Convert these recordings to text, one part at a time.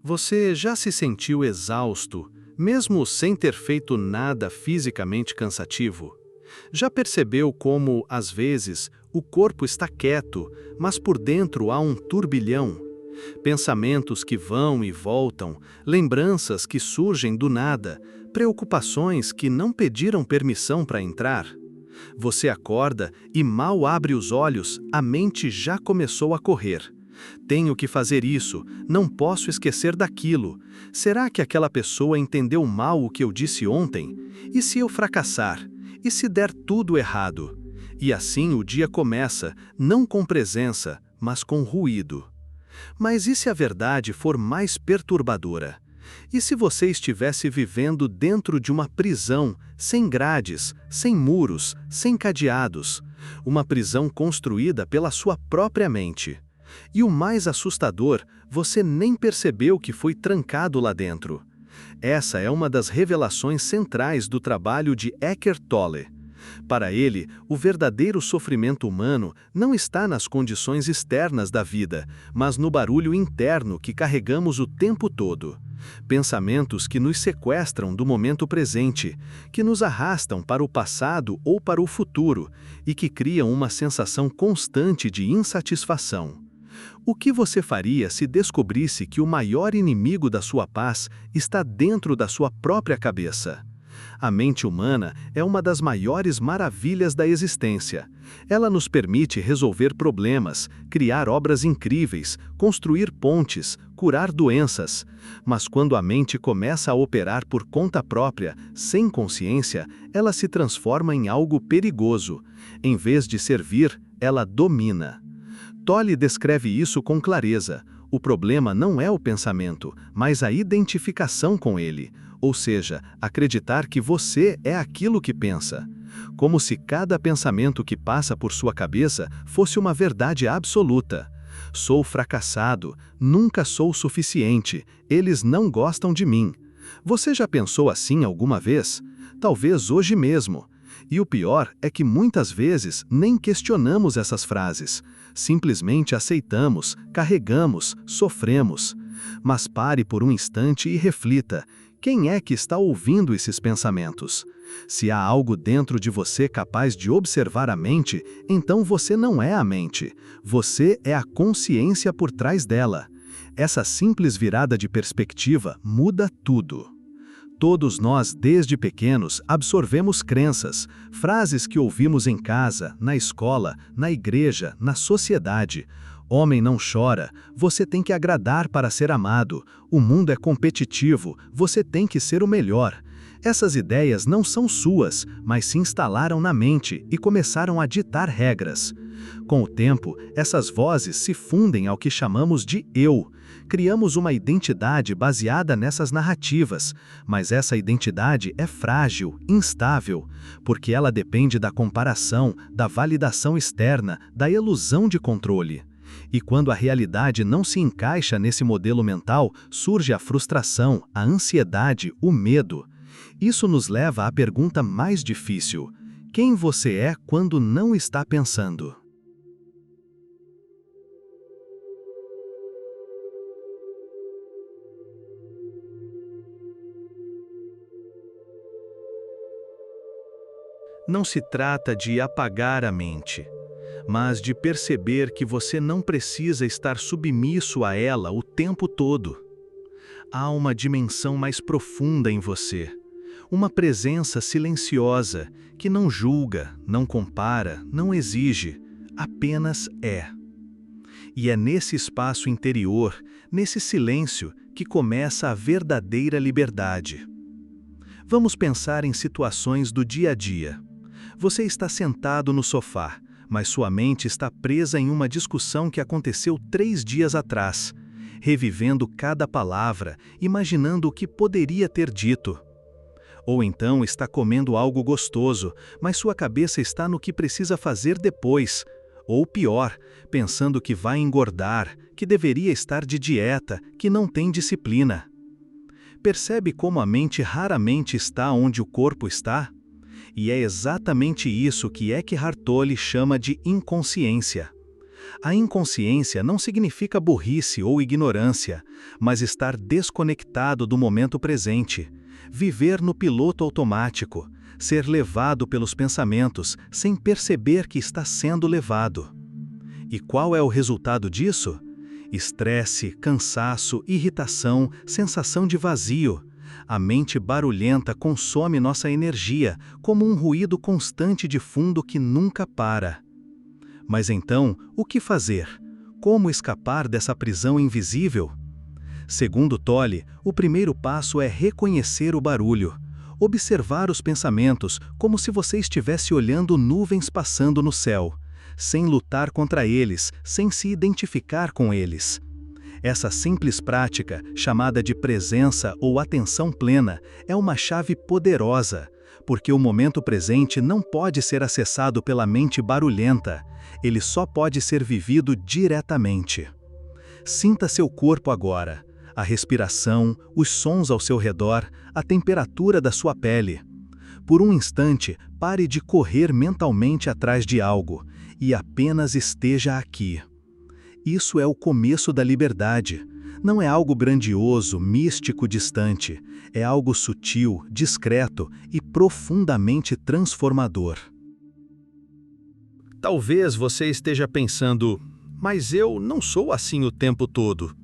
Você já se sentiu exausto, mesmo sem ter feito nada fisicamente cansativo? Já percebeu como, às vezes, o corpo está quieto, mas por dentro há um turbilhão? Pensamentos que vão e voltam, lembranças que surgem do nada, preocupações que não pediram permissão para entrar? Você acorda e mal abre os olhos, a mente já começou a correr. Tenho que fazer isso, não posso esquecer daquilo. Será que aquela pessoa entendeu mal o que eu disse ontem? E se eu fracassar? E se der tudo errado? E assim o dia começa, não com presença, mas com ruído. Mas e se a verdade for mais perturbadora? E se você estivesse vivendo dentro de uma prisão, sem grades, sem muros, sem cadeados? Uma prisão construída pela sua própria mente. E o mais assustador, você nem percebeu que foi trancado lá dentro. Essa é uma das revelações centrais do trabalho de Eckhart Tolle. Para ele, o verdadeiro sofrimento humano não está nas condições externas da vida, mas no barulho interno que carregamos o tempo todo. Pensamentos que nos sequestram do momento presente, que nos arrastam para o passado ou para o futuro e que criam uma sensação constante de insatisfação. O que você faria se descobrisse que o maior inimigo da sua paz está dentro da sua própria cabeça? A mente humana é uma das maiores maravilhas da existência. Ela nos permite resolver problemas, criar obras incríveis, construir pontes, curar doenças. Mas quando a mente começa a operar por conta própria, sem consciência, ela se transforma em algo perigoso. Em vez de servir, ela domina. Tolle descreve isso com clareza. O problema não é o pensamento, mas a identificação com ele. Ou seja, acreditar que você é aquilo que pensa. Como se cada pensamento que passa por sua cabeça fosse uma verdade absoluta. Sou fracassado, nunca sou o suficiente, eles não gostam de mim. Você já pensou assim alguma vez? Talvez hoje mesmo. E o pior é que muitas vezes nem questionamos essas frases. Simplesmente aceitamos, carregamos, sofremos. Mas pare por um instante e reflita. Quem é que está ouvindo esses pensamentos? Se há algo dentro de você capaz de observar a mente, então você não é a mente. Você é a consciência por trás dela. Essa simples virada de perspectiva muda tudo. Todos nós, desde pequenos, absorvemos crenças, frases que ouvimos em casa, na escola, na igreja, na sociedade. Homem não chora, você tem que agradar para ser amado. O mundo é competitivo, você tem que ser o melhor. Essas ideias não são suas, mas se instalaram na mente e começaram a ditar regras. Com o tempo, essas vozes se fundem ao que chamamos de eu. Criamos uma identidade baseada nessas narrativas, mas essa identidade é frágil, instável, porque ela depende da comparação, da validação externa, da ilusão de controle. E quando a realidade não se encaixa nesse modelo mental, surge a frustração, a ansiedade, o medo. Isso nos leva à pergunta mais difícil: quem você é quando não está pensando? Não se trata de apagar a mente, mas de perceber que você não precisa estar submisso a ela o tempo todo. Há uma dimensão mais profunda em você, uma presença silenciosa que não julga, não compara, não exige, apenas é. E é nesse espaço interior, nesse silêncio, que começa a verdadeira liberdade. Vamos pensar em situações do dia a dia. Você está sentado no sofá, mas sua mente está presa em uma discussão que aconteceu 3 dias atrás, revivendo cada palavra, imaginando o que poderia ter dito. Ou então está comendo algo gostoso, mas sua cabeça está no que precisa fazer depois. Ou pior, pensando que vai engordar, que deveria estar de dieta, que não tem disciplina. Percebe como a mente raramente está onde o corpo está? E é exatamente isso que Eckhart Tolle chama de inconsciência. A inconsciência não significa burrice ou ignorância, mas estar desconectado do momento presente, viver no piloto automático, ser levado pelos pensamentos sem perceber que está sendo levado. E qual é o resultado disso? Estresse, cansaço, irritação, sensação de vazio. A mente barulhenta consome nossa energia como um ruído constante de fundo que nunca para. Mas então, o que fazer? Como escapar dessa prisão invisível? Segundo Tolle, o primeiro passo é reconhecer o barulho. Observar os pensamentos como se você estivesse olhando nuvens passando no céu, sem lutar contra eles, sem se identificar com eles. Essa simples prática, chamada de presença ou atenção plena, é uma chave poderosa, porque o momento presente não pode ser acessado pela mente barulhenta, ele só pode ser vivido diretamente. Sinta seu corpo agora, a respiração, os sons ao seu redor, a temperatura da sua pele. Por um instante, pare de correr mentalmente atrás de algo e apenas esteja aqui. Isso é o começo da liberdade. Não é algo grandioso, místico, distante. É algo sutil, discreto e profundamente transformador. Talvez você esteja pensando, mas eu não sou assim o tempo todo.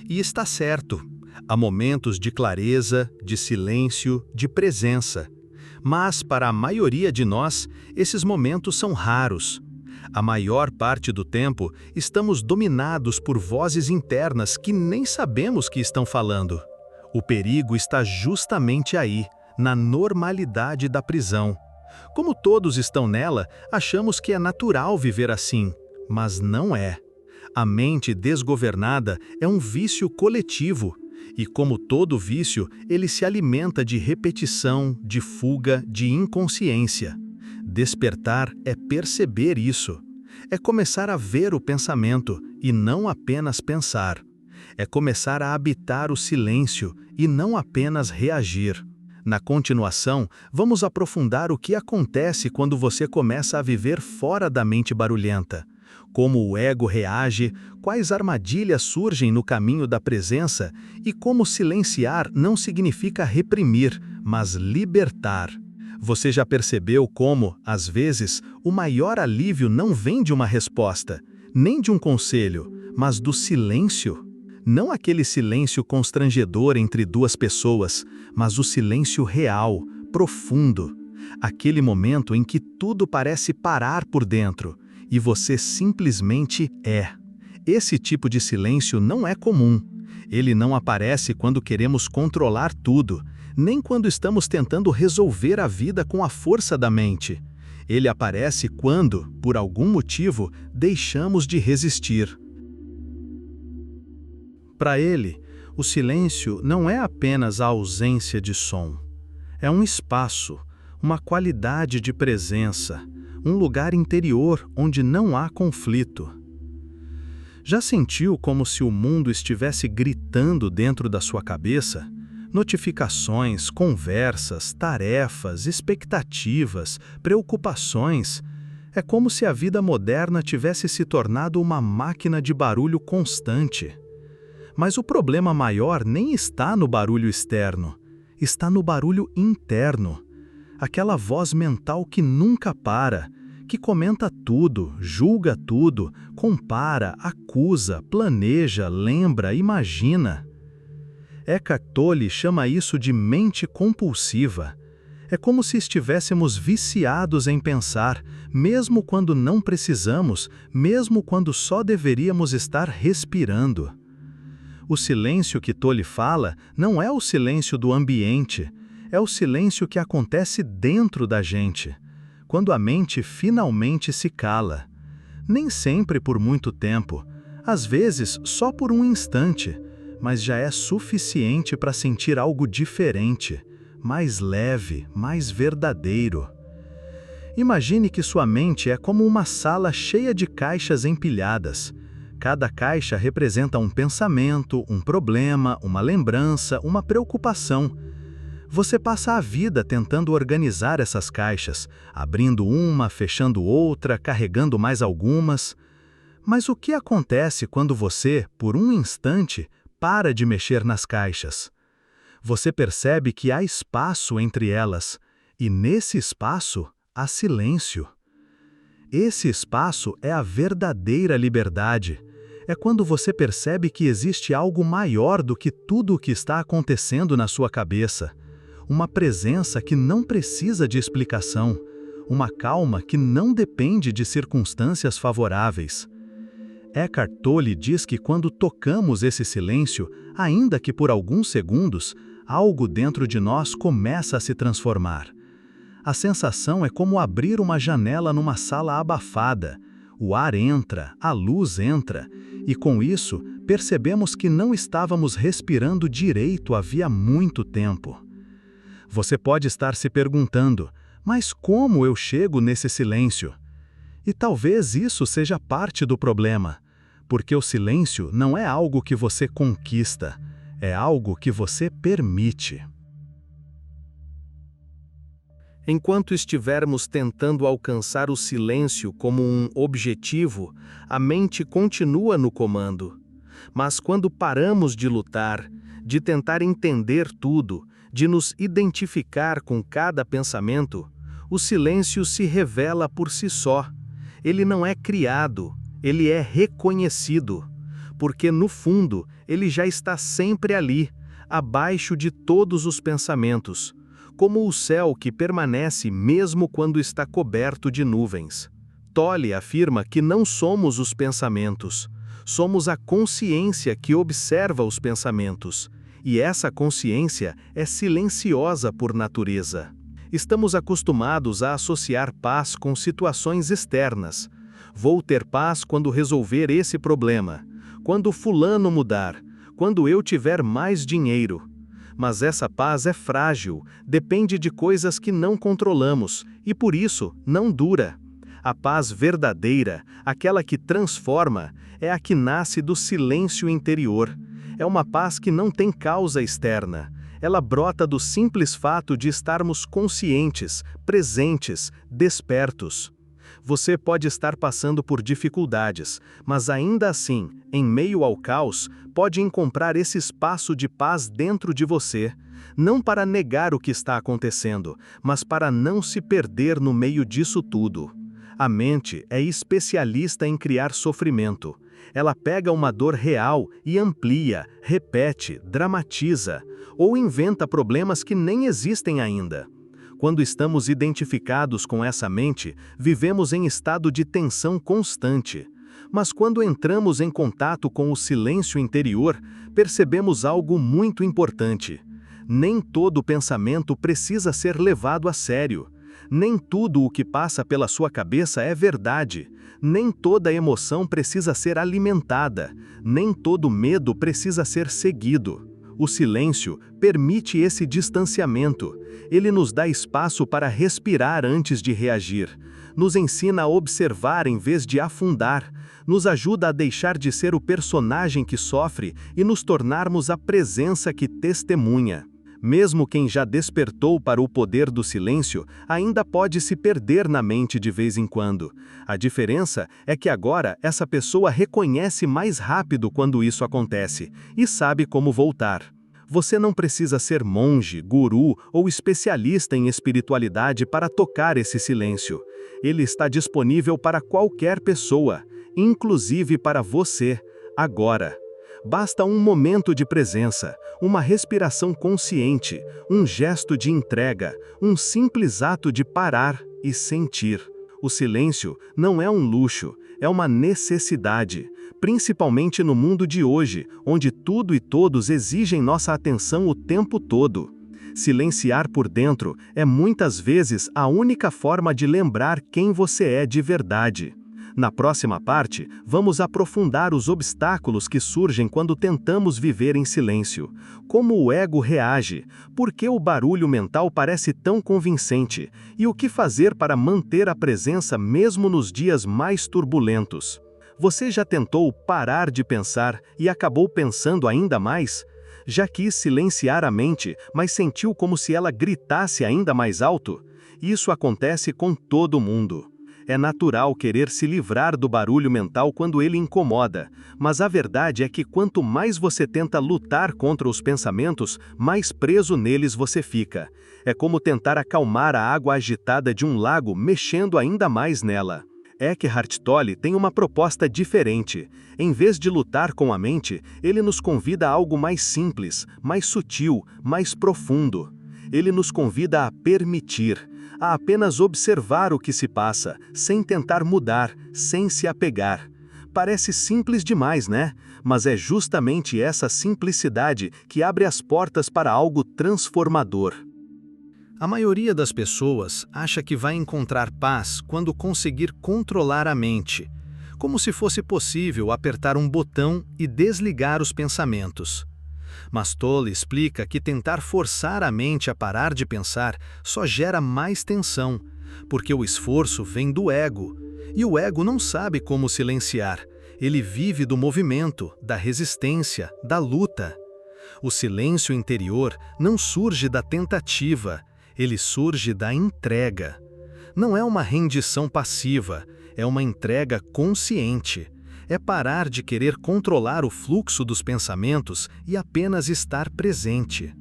E está certo. Há momentos de clareza, de silêncio, de presença. Mas, para a maioria de nós, esses momentos são raros. A maior parte do tempo, estamos dominados por vozes internas que nem sabemos que estão falando. O perigo está justamente aí, na normalidade da prisão. Como todos estão nela, achamos que é natural viver assim, mas não é. A mente desgovernada é um vício coletivo, e como todo vício, ele se alimenta de repetição, de fuga, de inconsciência. Despertar é perceber isso. É começar a ver o pensamento e não apenas pensar. É começar a habitar o silêncio e não apenas reagir. Na continuação, vamos aprofundar o que acontece quando você começa a viver fora da mente barulhenta. Como o ego reage, quais armadilhas surgem no caminho da presença e como silenciar não significa reprimir, mas libertar. Você já percebeu como, às vezes, o maior alívio não vem de uma resposta, nem de um conselho, mas do silêncio? Não aquele silêncio constrangedor entre duas pessoas, mas o silêncio real, profundo. Aquele momento em que tudo parece parar por dentro e você simplesmente é. Esse tipo de silêncio não é comum. Ele não aparece quando queremos controlar tudo, nem quando estamos tentando resolver a vida com a força da mente. Ele aparece quando, por algum motivo, deixamos de resistir. Para ele, o silêncio não é apenas a ausência de som. É um espaço, uma qualidade de presença, um lugar interior onde não há conflito. Já sentiu como se o mundo estivesse gritando dentro da sua cabeça? Notificações, conversas, tarefas, expectativas, preocupações. É como se a vida moderna tivesse se tornado uma máquina de barulho constante. Mas o problema maior nem está no barulho externo, está no barulho interno. Aquela voz mental que nunca para, que comenta tudo, julga tudo, compara, acusa, planeja, lembra, imagina. Eckhart Tolle chama isso de mente compulsiva. É como se estivéssemos viciados em pensar, mesmo quando não precisamos, mesmo quando só deveríamos estar respirando. O silêncio que Tolle fala não é o silêncio do ambiente, é o silêncio que acontece dentro da gente, quando a mente finalmente se cala. Nem sempre por muito tempo, às vezes só por um instante, mas já é suficiente para sentir algo diferente, mais leve, mais verdadeiro. Imagine que sua mente é como uma sala cheia de caixas empilhadas. Cada caixa representa um pensamento, um problema, uma lembrança, uma preocupação. Você passa a vida tentando organizar essas caixas, abrindo uma, fechando outra, carregando mais algumas. Mas o que acontece quando você, por um instante, para de mexer nas caixas? Você percebe que há espaço entre elas, e nesse espaço há silêncio. Esse espaço é a verdadeira liberdade. É quando você percebe que existe algo maior do que tudo o que está acontecendo na sua cabeça. Uma presença que não precisa de explicação. Uma calma que não depende de circunstâncias favoráveis. Eckhart Tolle diz que quando tocamos esse silêncio, ainda que por alguns segundos, algo dentro de nós começa a se transformar. A sensação é como abrir uma janela numa sala abafada. O ar entra, a luz entra, e com isso percebemos que não estávamos respirando direito havia muito tempo. Você pode estar se perguntando, mas como eu chego nesse silêncio? E talvez isso seja parte do problema, porque o silêncio não é algo que você conquista, é algo que você permite. Enquanto estivermos tentando alcançar o silêncio como um objetivo, a mente continua no comando. Mas quando paramos de lutar, de tentar entender tudo, de nos identificar com cada pensamento, o silêncio se revela por si só. Ele não é criado, ele é reconhecido, porque no fundo ele já está sempre ali, abaixo de todos os pensamentos, como o céu que permanece mesmo quando está coberto de nuvens. Tolle afirma que não somos os pensamentos, somos a consciência que observa os pensamentos, e essa consciência é silenciosa por natureza. Estamos acostumados a associar paz com situações externas. Vou ter paz quando resolver esse problema, quando fulano mudar, quando eu tiver mais dinheiro. Mas essa paz é frágil, depende de coisas que não controlamos e por isso não dura. A paz verdadeira, aquela que transforma, é a que nasce do silêncio interior. É uma paz que não tem causa externa. Ela brota do simples fato de estarmos conscientes, presentes, despertos. Você pode estar passando por dificuldades, mas ainda assim, em meio ao caos, pode encontrar esse espaço de paz dentro de você, não para negar o que está acontecendo, mas para não se perder no meio disso tudo. A mente é especialista em criar sofrimento. Ela pega uma dor real e amplia, repete, dramatiza, ou inventa problemas que nem existem ainda. Quando estamos identificados com essa mente, vivemos em estado de tensão constante. Mas quando entramos em contato com o silêncio interior, percebemos algo muito importante. Nem todo pensamento precisa ser levado a sério. Nem tudo o que passa pela sua cabeça é verdade. Nem toda emoção precisa ser alimentada. Nem todo medo precisa ser seguido. O silêncio permite esse distanciamento. Ele nos dá espaço para respirar antes de reagir. Nos ensina a observar em vez de afundar. Nos ajuda a deixar de ser o personagem que sofre e nos tornarmos a presença que testemunha. Mesmo quem já despertou para o poder do silêncio, ainda pode se perder na mente de vez em quando. A diferença é que agora essa pessoa reconhece mais rápido quando isso acontece e sabe como voltar. Você não precisa ser monge, guru ou especialista em espiritualidade para tocar esse silêncio. Ele está disponível para qualquer pessoa, inclusive para você, agora. Basta um momento de presença, uma respiração consciente, um gesto de entrega, um simples ato de parar e sentir. O silêncio não é um luxo, é uma necessidade, principalmente no mundo de hoje, onde tudo e todos exigem nossa atenção o tempo todo. Silenciar por dentro é muitas vezes a única forma de lembrar quem você é de verdade. Na próxima parte, vamos aprofundar os obstáculos que surgem quando tentamos viver em silêncio. Como o ego reage, por que o barulho mental parece tão convincente, e o que fazer para manter a presença mesmo nos dias mais turbulentos. Você já tentou parar de pensar e acabou pensando ainda mais? Já quis silenciar a mente, mas sentiu como se ela gritasse ainda mais alto? Isso acontece com todo mundo. É natural querer se livrar do barulho mental quando ele incomoda, mas a verdade é que quanto mais você tenta lutar contra os pensamentos, mais preso neles você fica. É como tentar acalmar a água agitada de um lago mexendo ainda mais nela. Eckhart Tolle tem uma proposta diferente. Em vez de lutar com a mente, ele nos convida a algo mais simples, mais sutil, mais profundo. Ele nos convida a permitir, a apenas observar o que se passa, sem tentar mudar, sem se apegar. Parece simples demais, né? Mas é justamente essa simplicidade que abre as portas para algo transformador. A maioria das pessoas acha que vai encontrar paz quando conseguir controlar a mente, como se fosse possível apertar um botão e desligar os pensamentos. Mas Tolle explica que tentar forçar a mente a parar de pensar só gera mais tensão, porque o esforço vem do ego, e o ego não sabe como silenciar. Ele vive do movimento, da resistência, da luta. O silêncio interior não surge da tentativa, ele surge da entrega. Não é uma rendição passiva, é uma entrega consciente. É parar de querer controlar o fluxo dos pensamentos e apenas estar presente.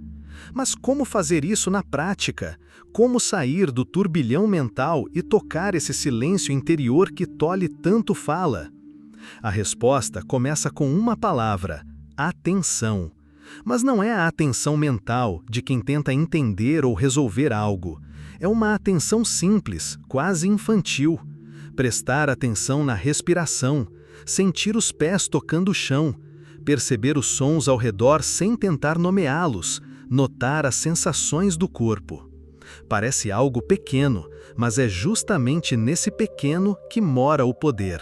Mas como fazer isso na prática? Como sair do turbilhão mental e tocar esse silêncio interior que Tolle tanto fala? A resposta começa com uma palavra: atenção. Mas não é a atenção mental de quem tenta entender ou resolver algo. É uma atenção simples, quase infantil. Prestar atenção na respiração, sentir os pés tocando o chão, perceber os sons ao redor sem tentar nomeá-los, notar as sensações do corpo. Parece algo pequeno, mas é justamente nesse pequeno que mora o poder.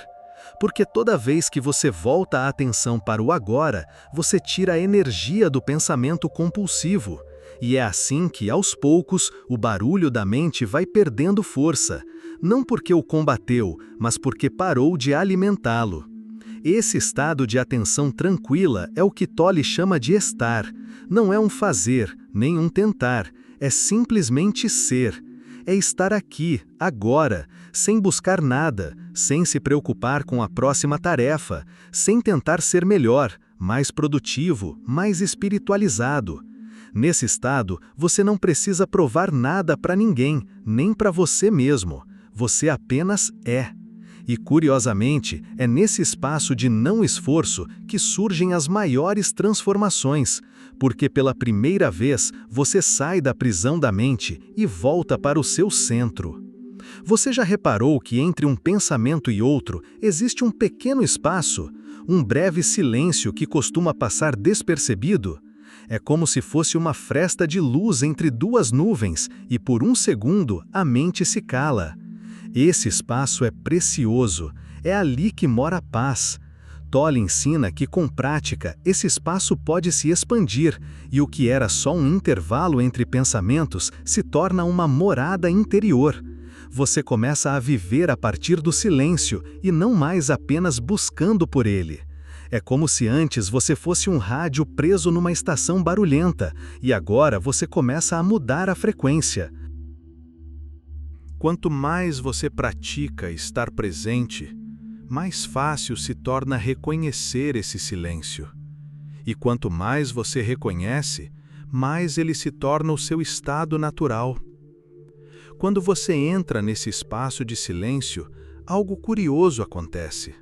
Porque toda vez que você volta a atenção para o agora, você tira a energia do pensamento compulsivo. E é assim que, aos poucos, o barulho da mente vai perdendo força, não porque o combateu, mas porque parou de alimentá-lo. Esse estado de atenção tranquila é o que Tolle chama de estar. Não é um fazer, nem um tentar, é simplesmente ser. É estar aqui, agora, sem buscar nada, sem se preocupar com a próxima tarefa, sem tentar ser melhor, mais produtivo, mais espiritualizado. Nesse estado, você não precisa provar nada para ninguém, nem para você mesmo. Você apenas é. E, curiosamente, é nesse espaço de não esforço que surgem as maiores transformações, porque pela primeira vez você sai da prisão da mente e volta para o seu centro. Você já reparou que entre um pensamento e outro existe um pequeno espaço, um breve silêncio que costuma passar despercebido? É como se fosse uma fresta de luz entre duas nuvens e por um segundo a mente se cala. Esse espaço é precioso, é ali que mora a paz. Tolle ensina que com prática esse espaço pode se expandir e o que era só um intervalo entre pensamentos se torna uma morada interior. Você começa a viver a partir do silêncio e não mais apenas buscando por ele. É como se antes você fosse um rádio preso numa estação barulhenta e agora você começa a mudar a frequência. Quanto mais você pratica estar presente, mais fácil se torna reconhecer esse silêncio. E quanto mais você reconhece, mais ele se torna o seu estado natural. Quando você entra nesse espaço de silêncio, algo curioso acontece.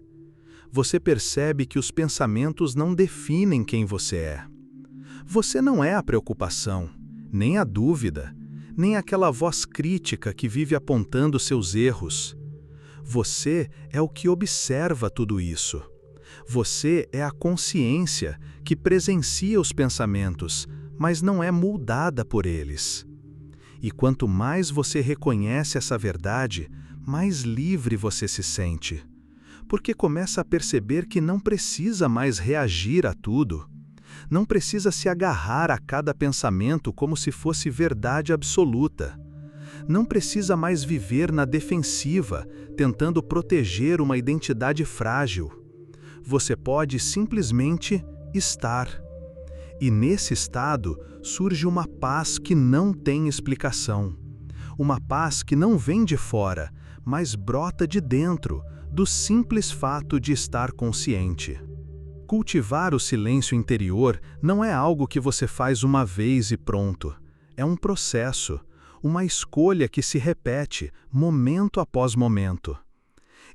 Você percebe que os pensamentos não definem quem você é. Você não é a preocupação, nem a dúvida, nem aquela voz crítica que vive apontando seus erros. Você é o que observa tudo isso. Você é a consciência que presencia os pensamentos, mas não é moldada por eles. E quanto mais você reconhece essa verdade, mais livre você se sente. Porque começa a perceber que não precisa mais reagir a tudo. Não precisa se agarrar a cada pensamento como se fosse verdade absoluta. Não precisa mais viver na defensiva, tentando proteger uma identidade frágil. Você pode simplesmente estar. E nesse estado surge uma paz que não tem explicação. Uma paz que não vem de fora, mas brota de dentro, do simples fato de estar consciente. Cultivar o silêncio interior não é algo que você faz uma vez e pronto. É um processo, uma escolha que se repete, momento após momento.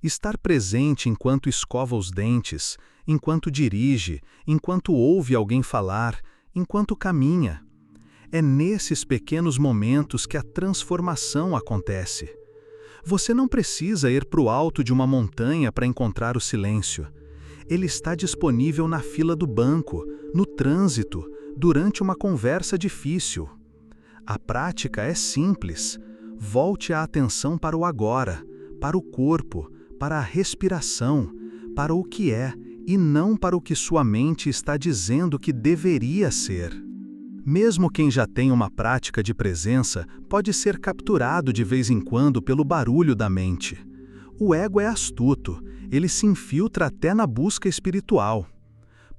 Estar presente enquanto escova os dentes, enquanto dirige, enquanto ouve alguém falar, enquanto caminha. É nesses pequenos momentos que a transformação acontece. Você não precisa ir para o alto de uma montanha para encontrar o silêncio. Ele está disponível na fila do banco, no trânsito, durante uma conversa difícil. A prática é simples. Volte a atenção para o agora, para o corpo, para a respiração, para o que é e não para o que sua mente está dizendo que deveria ser. Mesmo quem já tem uma prática de presença pode ser capturado de vez em quando pelo barulho da mente. O ego é astuto, ele se infiltra até na busca espiritual.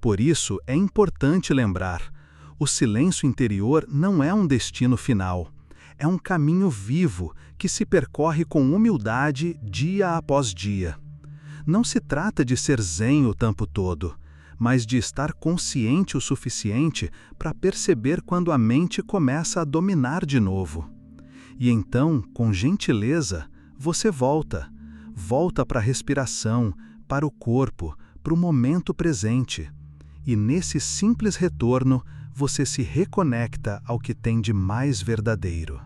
Por isso, é importante lembrar: o silêncio interior não é um destino final. É um caminho vivo que se percorre com humildade dia após dia. Não se trata de ser zen o tempo todo, mas de estar consciente o suficiente para perceber quando a mente começa a dominar de novo. E então, com gentileza, você volta para a respiração, para o corpo, para o momento presente. E nesse simples retorno, você se reconecta ao que tem de mais verdadeiro.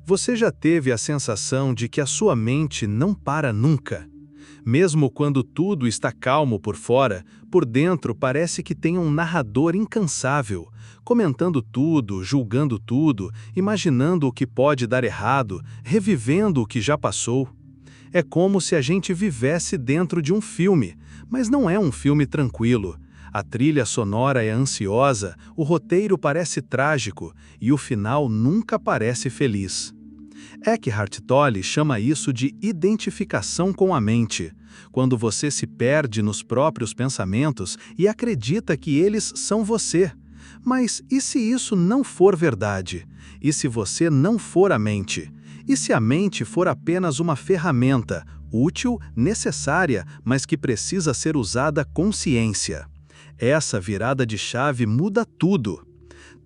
Você já teve a sensação de que a sua mente não para nunca? Mesmo quando tudo está calmo por fora, por dentro parece que tem um narrador incansável, comentando tudo, julgando tudo, imaginando o que pode dar errado, revivendo o que já passou. É como se a gente vivesse dentro de um filme, mas não é um filme tranquilo. A trilha sonora é ansiosa, o roteiro parece trágico e o final nunca parece feliz. Eckhart Tolle chama isso de identificação com a mente, quando você se perde nos próprios pensamentos e acredita que eles são você. Mas e se isso não for verdade? E se você não for a mente? E se a mente for apenas uma ferramenta, útil, necessária, mas que precisa ser usada com ciência? Essa virada de chave muda tudo.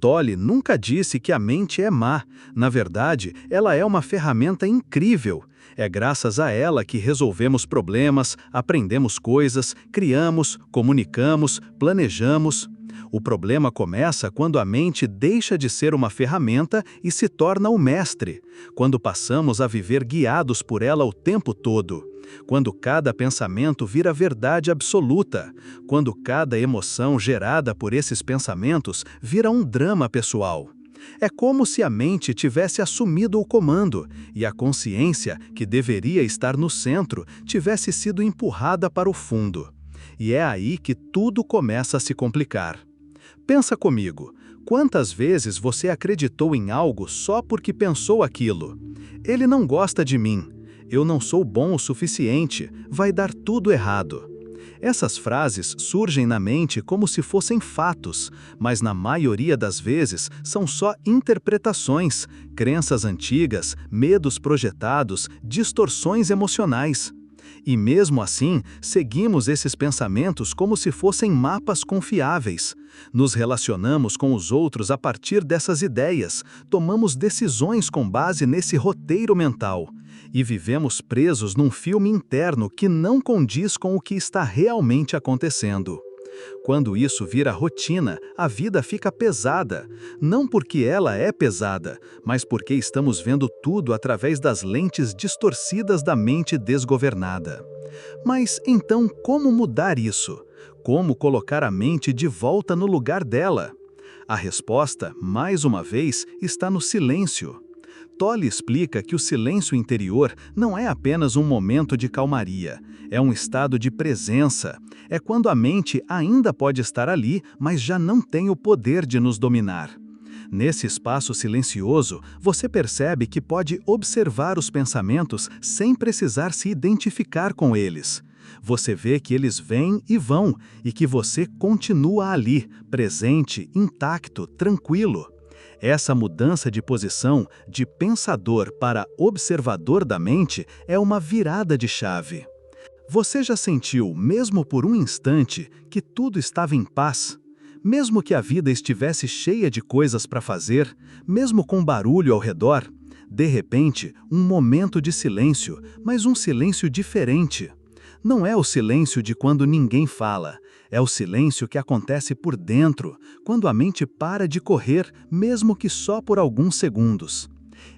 Tolle nunca disse que a mente é má. Na verdade, ela é uma ferramenta incrível. É graças a ela que resolvemos problemas, aprendemos coisas, criamos, comunicamos, planejamos. O problema começa quando a mente deixa de ser uma ferramenta e se torna o mestre, quando passamos a viver guiados por ela o tempo todo, quando cada pensamento vira verdade absoluta, quando cada emoção gerada por esses pensamentos vira um drama pessoal. É como se a mente tivesse assumido o comando e a consciência, que deveria estar no centro, tivesse sido empurrada para o fundo. E é aí que tudo começa a se complicar. Pensa comigo, quantas vezes você acreditou em algo só porque pensou aquilo? Ele não gosta de mim. Eu não sou bom o suficiente. Vai dar tudo errado. Essas frases surgem na mente como se fossem fatos, mas na maioria das vezes são só interpretações, crenças antigas, medos projetados, distorções emocionais. E mesmo assim, seguimos esses pensamentos como se fossem mapas confiáveis. Nos relacionamos com os outros a partir dessas ideias, tomamos decisões com base nesse roteiro mental. E vivemos presos num filme interno que não condiz com o que está realmente acontecendo. Quando isso vira rotina, a vida fica pesada. Não porque ela é pesada, mas porque estamos vendo tudo através das lentes distorcidas da mente desgovernada. Mas então, como mudar isso? Como colocar a mente de volta no lugar dela? A resposta, mais uma vez, está no silêncio. Tolle explica que o silêncio interior não é apenas um momento de calmaria, é um estado de presença. É quando a mente ainda pode estar ali, mas já não tem o poder de nos dominar. Nesse espaço silencioso, você percebe que pode observar os pensamentos sem precisar se identificar com eles. Você vê que eles vêm e vão, e que você continua ali, presente, intacto, tranquilo. Essa mudança de posição de pensador para observador da mente é uma virada de chave. Você já sentiu, mesmo por um instante, que tudo estava em paz? Mesmo que a vida estivesse cheia de coisas para fazer, mesmo com barulho ao redor, de repente, um momento de silêncio, mas um silêncio diferente. Não é o silêncio de quando ninguém fala, é o silêncio que acontece por dentro, quando a mente para de correr, mesmo que só por alguns segundos.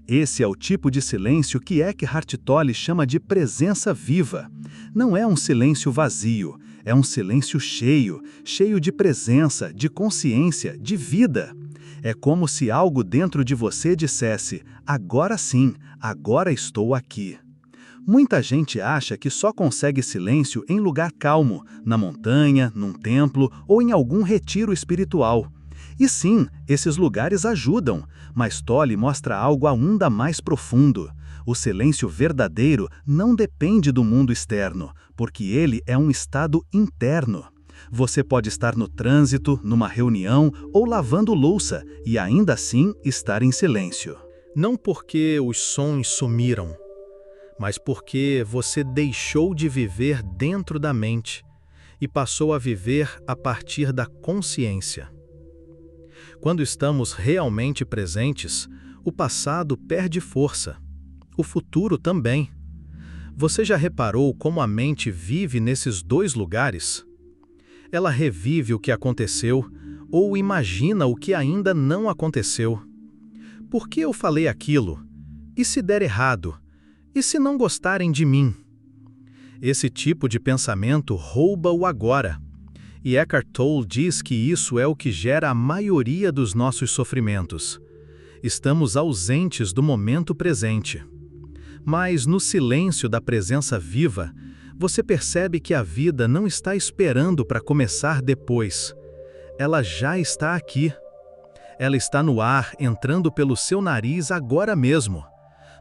Esse é o tipo de silêncio que Eckhart Tolle chama de presença viva. Não é um silêncio vazio, é um silêncio cheio, cheio de presença, de consciência, de vida. É como se algo dentro de você dissesse: agora sim, agora estou aqui. Muita gente acha que só consegue silêncio em lugar calmo, na montanha, num templo ou em algum retiro espiritual. E sim, esses lugares ajudam, mas Tolle mostra algo ainda mais profundo. O silêncio verdadeiro não depende do mundo externo, porque ele é um estado interno. Você pode estar no trânsito, numa reunião ou lavando louça e ainda assim estar em silêncio. Não porque os sons sumiram, mas porque você deixou de viver dentro da mente e passou a viver a partir da consciência. Quando estamos realmente presentes, o passado perde força. O futuro também. Você já reparou como a mente vive nesses dois lugares? Ela revive o que aconteceu ou imagina o que ainda não aconteceu. Por que eu falei aquilo? E se der errado? E se não gostarem de mim? Esse tipo de pensamento rouba o agora. E Eckhart Tolle diz que isso é o que gera a maioria dos nossos sofrimentos. Estamos ausentes do momento presente. Mas no silêncio da presença viva, você percebe que a vida não está esperando para começar depois. Ela já está aqui. Ela está no ar, entrando pelo seu nariz agora mesmo.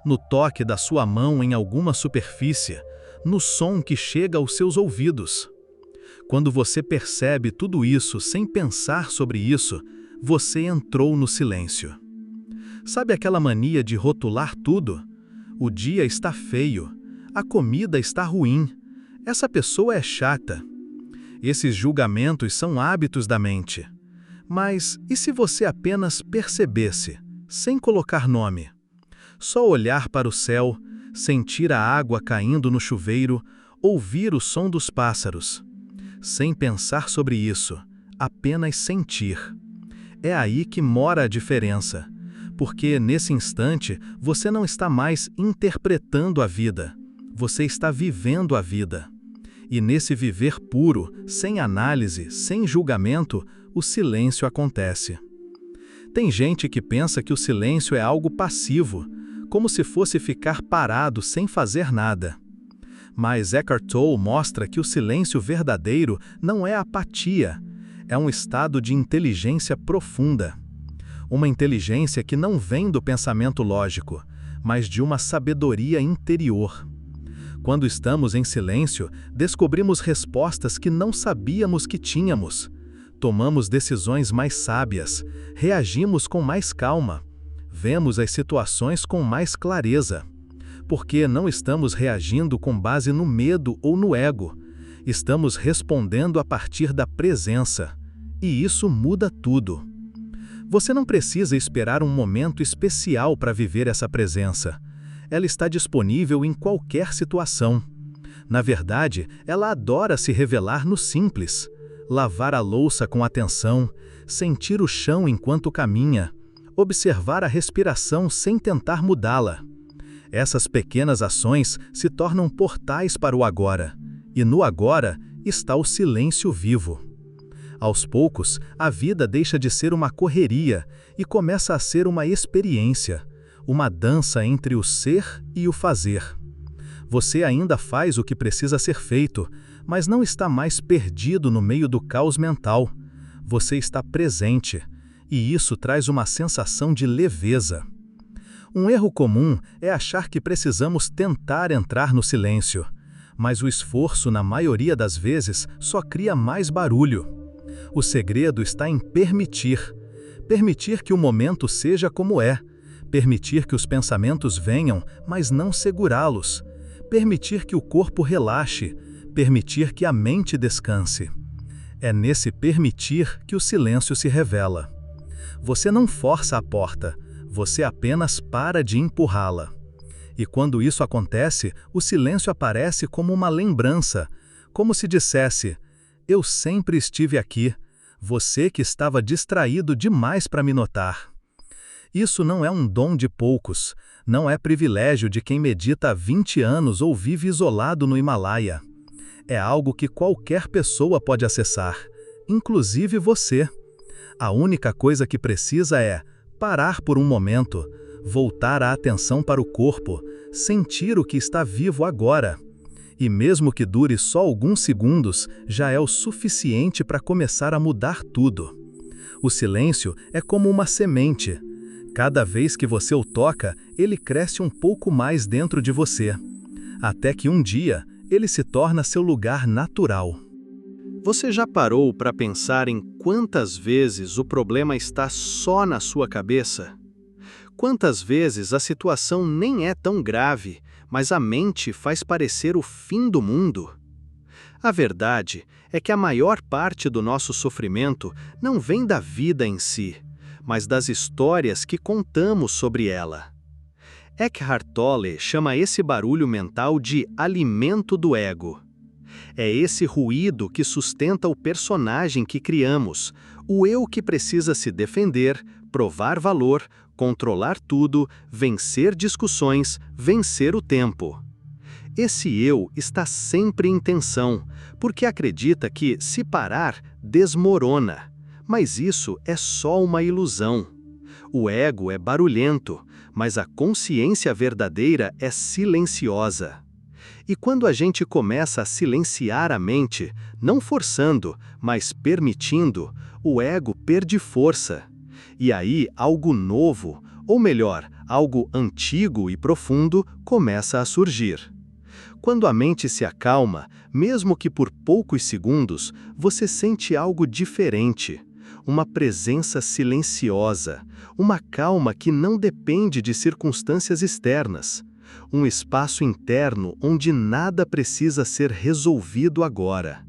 No toque da sua mão em alguma superfície, no som que chega aos seus ouvidos. Quando você percebe tudo isso sem pensar sobre isso, você entrou no silêncio. Sabe aquela mania de rotular tudo? O dia está feio, a comida está ruim, essa pessoa é chata. Esses julgamentos são hábitos da mente. Mas e se você apenas percebesse, sem colocar nome? Só olhar para o céu, sentir a água caindo no chuveiro, ouvir o som dos pássaros. Sem pensar sobre isso, apenas sentir. É aí que mora a diferença, porque nesse instante você não está mais interpretando a vida, você está vivendo a vida. E nesse viver puro, sem análise, sem julgamento, o silêncio acontece. Tem gente que pensa que o silêncio é algo passivo, como se fosse ficar parado sem fazer nada. Mas Eckhart Tolle mostra que o silêncio verdadeiro não é apatia, é um estado de inteligência profunda. Uma inteligência que não vem do pensamento lógico, mas de uma sabedoria interior. Quando estamos em silêncio, descobrimos respostas que não sabíamos que tínhamos. Tomamos decisões mais sábias, reagimos com mais calma, vemos as situações com mais clareza. Porque não estamos reagindo com base no medo ou no ego. Estamos respondendo a partir da presença. E isso muda tudo. Você não precisa esperar um momento especial para viver essa presença. Ela está disponível em qualquer situação. Na verdade, ela adora se revelar no simples. Lavar a louça com atenção, sentir o chão enquanto caminha, observar a respiração sem tentar mudá-la. Essas pequenas ações se tornam portais para o agora, e no agora está o silêncio vivo. Aos poucos, a vida deixa de ser uma correria e começa a ser uma experiência, uma dança entre o ser e o fazer. Você ainda faz o que precisa ser feito, mas não está mais perdido no meio do caos mental. Você está presente, e isso traz uma sensação de leveza. Um erro comum é achar que precisamos tentar entrar no silêncio, mas o esforço, na maioria das vezes, só cria mais barulho. O segredo está em permitir. Permitir que o momento seja como é. Permitir que os pensamentos venham, mas não segurá-los. Permitir que o corpo relaxe. Permitir que a mente descanse. É nesse permitir que o silêncio se revela. Você não força a porta, você apenas para de empurrá-la. E quando isso acontece, o silêncio aparece como uma lembrança, como se dissesse: eu sempre estive aqui, você que estava distraído demais para me notar. Isso não é um dom de poucos, não é privilégio de quem medita há 20 anos ou vive isolado no Himalaia. É algo que qualquer pessoa pode acessar, inclusive você. A única coisa que precisa é parar por um momento, voltar a atenção para o corpo, sentir o que está vivo agora. E mesmo que dure só alguns segundos, já é o suficiente para começar a mudar tudo. O silêncio é como uma semente. Cada vez que você o toca, ele cresce um pouco mais dentro de você. Até que um dia, ele se torna seu lugar natural. Você já parou para pensar em quantas vezes o problema está só na sua cabeça? Quantas vezes a situação nem é tão grave, mas a mente faz parecer o fim do mundo? A verdade é que a maior parte do nosso sofrimento não vem da vida em si, mas das histórias que contamos sobre ela. Eckhart Tolle chama esse barulho mental de alimento do ego. É esse ruído que sustenta o personagem que criamos, o eu que precisa se defender, provar valor, controlar tudo, vencer discussões, vencer o tempo. Esse eu está sempre em tensão, porque acredita que, se parar, desmorona. Mas isso é só uma ilusão. O ego é barulhento, mas a consciência verdadeira é silenciosa. E quando a gente começa a silenciar a mente, não forçando, mas permitindo, o ego perde força. E aí algo novo, ou melhor, algo antigo e profundo, começa a surgir. Quando a mente se acalma, mesmo que por poucos segundos, você sente algo diferente. Uma presença silenciosa, uma calma que não depende de circunstâncias externas. Um espaço interno onde nada precisa ser resolvido agora.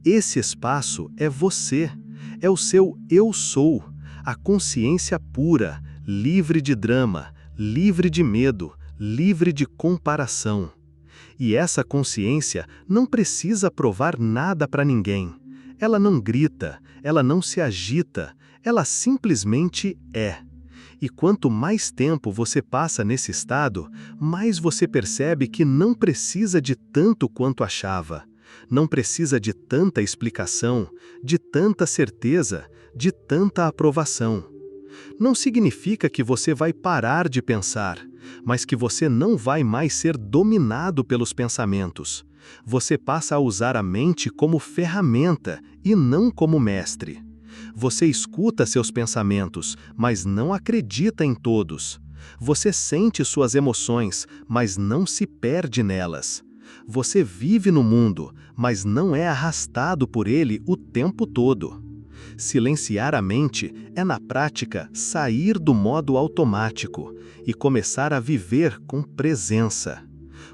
Esse espaço é você, é o seu eu sou, a consciência pura, livre de drama, livre de medo, livre de comparação. E essa consciência não precisa provar nada para ninguém. Ela não grita, ela não se agita, ela simplesmente é. E quanto mais tempo você passa nesse estado, mais você percebe que não precisa de tanto quanto achava. Não precisa de tanta explicação, de tanta certeza, de tanta aprovação. Não significa que você vai parar de pensar, mas que você não vai mais ser dominado pelos pensamentos. Você passa a usar a mente como ferramenta e não como mestre. Você escuta seus pensamentos, mas não acredita em todos. Você sente suas emoções, mas não se perde nelas. Você vive no mundo, mas não é arrastado por ele o tempo todo. Silenciar a mente é, na prática, sair do modo automático e começar a viver com presença.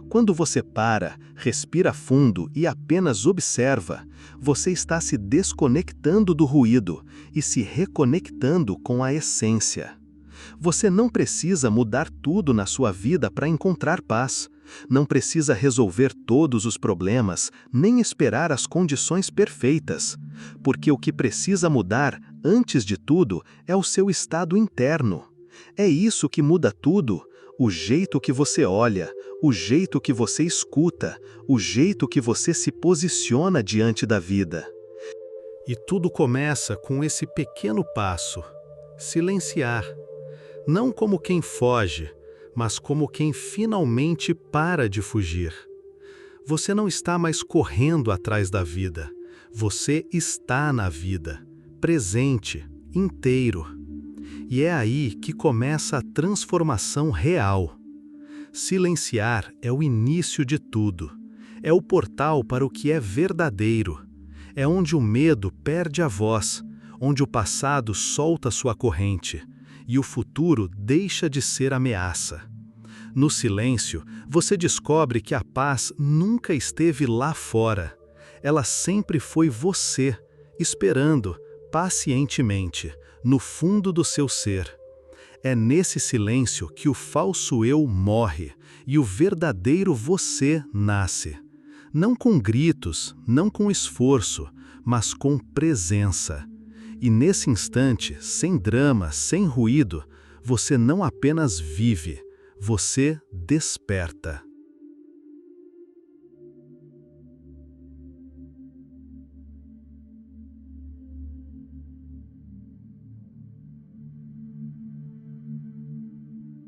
Quando você para, respira fundo e apenas observa, você está se desconectando do ruído e se reconectando com a essência. Você não precisa mudar tudo na sua vida para encontrar paz. Não precisa resolver todos os problemas, nem esperar as condições perfeitas. Porque o que precisa mudar, antes de tudo, é o seu estado interno. É isso que muda tudo. O jeito que você olha, o jeito que você escuta, o jeito que você se posiciona diante da vida. E tudo começa com esse pequeno passo: silenciar. Não como quem foge, mas como quem finalmente para de fugir. Você não está mais correndo atrás da vida. Você está na vida, presente, inteiro. E é aí que começa a transformação real. Silenciar é o início de tudo. É o portal para o que é verdadeiro. É onde o medo perde a voz, onde o passado solta sua corrente e o futuro deixa de ser ameaça. No silêncio, você descobre que a paz nunca esteve lá fora. Ela sempre foi você, esperando, pacientemente, no fundo do seu ser. É nesse silêncio que o falso eu morre e o verdadeiro você nasce. Não com gritos, não com esforço, mas com presença. E nesse instante, sem drama, sem ruído, você não apenas vive, você desperta.